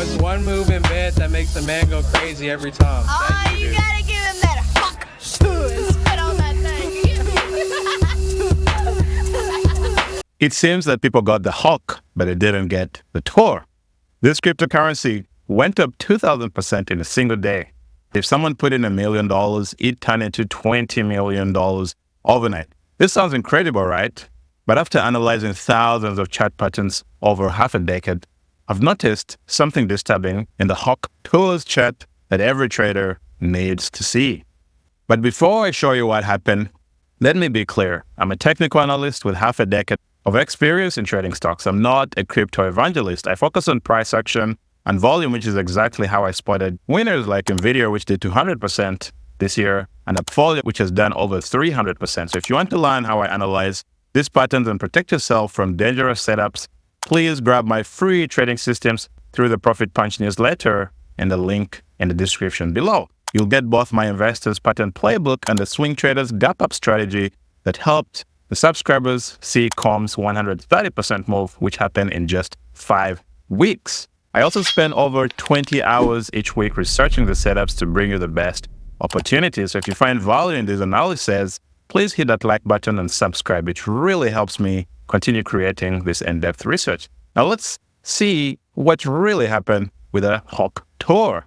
What's one move in bed that makes a man go crazy every time? Oh, you gotta give him that fuck and spit on that thing. It seems that people got the Hawk, but they didn't get the Tuah. This cryptocurrency went up 2,000% in a single day. If someone put in $1 million, it turned into $20 million overnight. This sounds incredible, right? But after analyzing thousands of chart patterns over half a decade, I've noticed something disturbing in the Hawk Tuah's chart that every trader needs to see. But before I show you what happened, let me be clear. I'm a technical analyst with half a decade of experience in trading stocks. I'm not a crypto evangelist. I focus on price action and volume, which is exactly how I spotted winners like NVDA, which did 200% this year, and Upfolio, which has done over 300%. So if you want to learn how I analyze these patterns and protect yourself from dangerous setups, please grab my free trading systems through the Profit Punch newsletter and the link in the description below. You'll get both my investors pattern playbook and the swing traders gap up strategy that helped the subscribers see Com's 130% move, which happened in just 5 weeks. I also spend over 20 hours each week researching the setups to bring you the best opportunities. So if you find value in these analyses, please hit that like button and subscribe. It really helps me continue creating this in-depth research. Now let's see what really happened with the Hawk Tuah.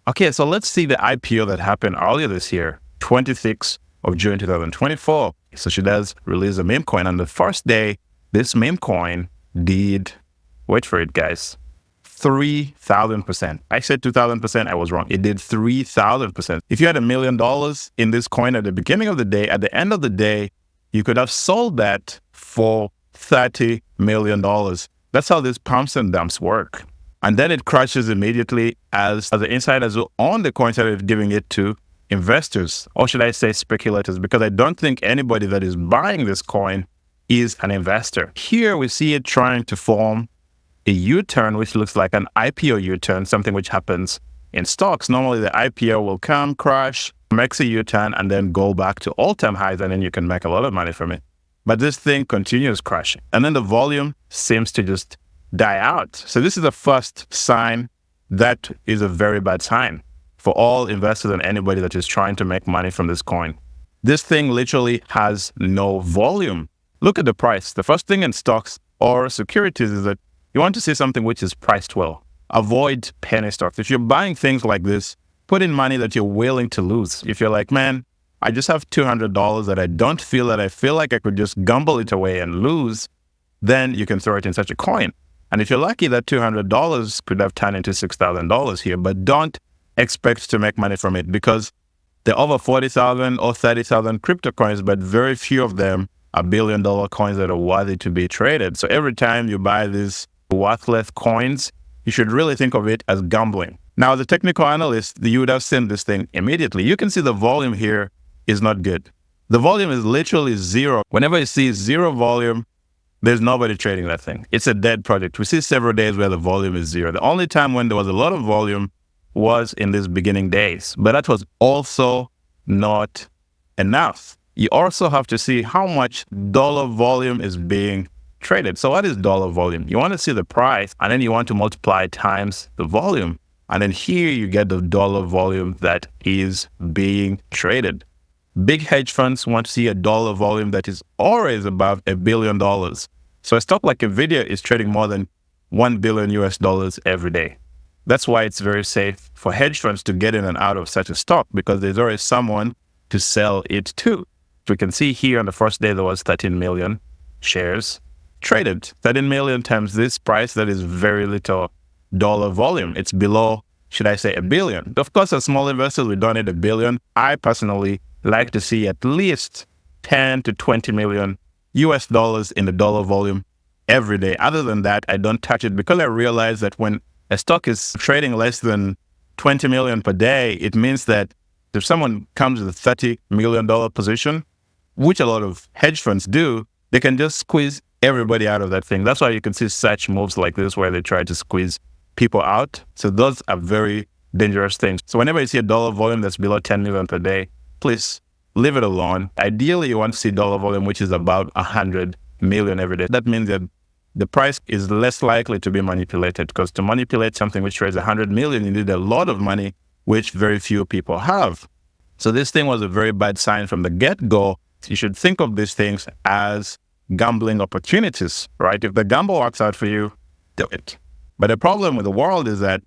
Okay, so let's see the IPO that happened earlier this year, 26th of June 2024. So she does release a meme coin. On the first day, this meme coin did, wait for it guys, 3,000%. I said 2,000%, I was wrong. It did 3,000%. If you had $1 million in this coin at the beginning of the day, at the end of the day, you could have sold that for $30 million. That's how these pumps and dumps work. And then it crashes immediately as the insiders who own the coin started giving it to investors, or should I say speculators, because I don't think anybody that is buying this coin is an investor. Here we see it trying to form a U-turn, which looks like an IPO U-turn, something which happens in stocks. Normally the IPO will come, crash, makes a U-turn, and then go back to all-time highs, and then you can make a lot of money from it. But this thing continues crashing. And then the volume seems to just die out. So this is the first sign that is a very bad sign for all investors and anybody that is trying to make money from this coin. This thing literally has no volume. Look at the price. The first thing in stocks or securities is that you want to see something which is priced well. Avoid penny stocks. If you're buying things like this, put in money that you're willing to lose. If you're like, man, I just have $200 that I don't feel that I feel like I could just gamble it away and lose, then you can throw it in such a coin. And if you're lucky, that $200 could have turned into $6,000 here, but don't expect to make money from it because there are over 40,000 or 30,000 crypto coins, but very few of them are billion-dollar coins that are worthy to be traded. So every time you buy these worthless coins, you should really think of it as gambling. Now, as a technical analyst, you would have seen this thing immediately. You can see the volume here is not good. The volume is literally zero. Whenever you see zero volume, there's nobody trading that thing. It's a dead project. We see several days where the volume is zero. The only time when there was a lot of volume was in these beginning days, but that was also not enough. You also have to see how much dollar volume is being traded. So what is dollar volume? You want to see the price, and then you want to multiply times the volume. And then here you get the dollar volume that is being traded. Big hedge funds want to see a dollar volume that is always above $1 billion. So a stock like NVDA is trading more than $1 billion US every day. That's why it's very safe for hedge funds to get in and out of such a stock, because there's always someone to sell it to. We can see here on the first day there was 13 million shares traded. 13 million times this price, that is very little dollar volume. It's below, should I say, $1 billion. Of course, as small investors, we don't need $1 billion. I personally like to see at least 10 to 20 million US dollars in the dollar volume every day. Other than that, I don't touch it, because I realize that when a stock is trading less than 20 million per day, it means that if someone comes with a $30 million position, which a lot of hedge funds do, they can just squeeze everybody out of that thing. That's why you can see such moves like this where they try to squeeze people out. So those are very dangerous things. So whenever you see a dollar volume that's below 10 million per day, please leave it alone. Ideally, you want to see dollar volume which is about 100 million every day. That means that the price is less likely to be manipulated, because to manipulate something which trades 100 million, you need a lot of money, which very few people have. So this thing was a very bad sign from the get-go. You should think of these things as gambling opportunities, right? If the gamble works out for you, do it. But the problem with the world is that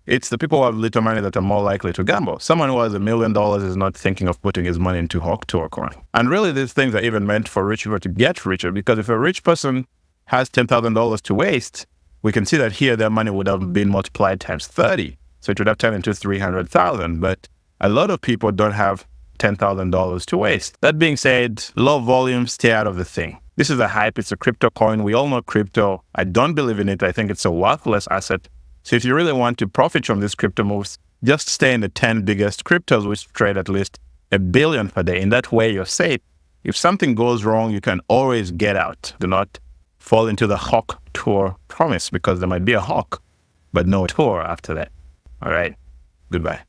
it's the people who have little money that are more likely to gamble. Someone who has $1 million is not thinking of putting his money into Hawk Tuah coin. And really, these things are even meant for rich people to get richer, because if a rich person has $10,000 to waste, we can see that here their money would have been multiplied times 30. So it would have turned into 300,000. But a lot of people don't have $10,000 to waste. That being said, low volume, stay out of the thing. This is a hype. It's a crypto coin. We all know crypto. I don't believe in it. I think it's a worthless asset. So if you really want to profit from these crypto moves, just stay in the 10 biggest cryptos, which trade at least $1 billion per day. In that way, you're safe. If something goes wrong, you can always get out. Do not fall into the Hawk Tuah promise, because there might be a hawk, but no Tuah after that. All right. Goodbye.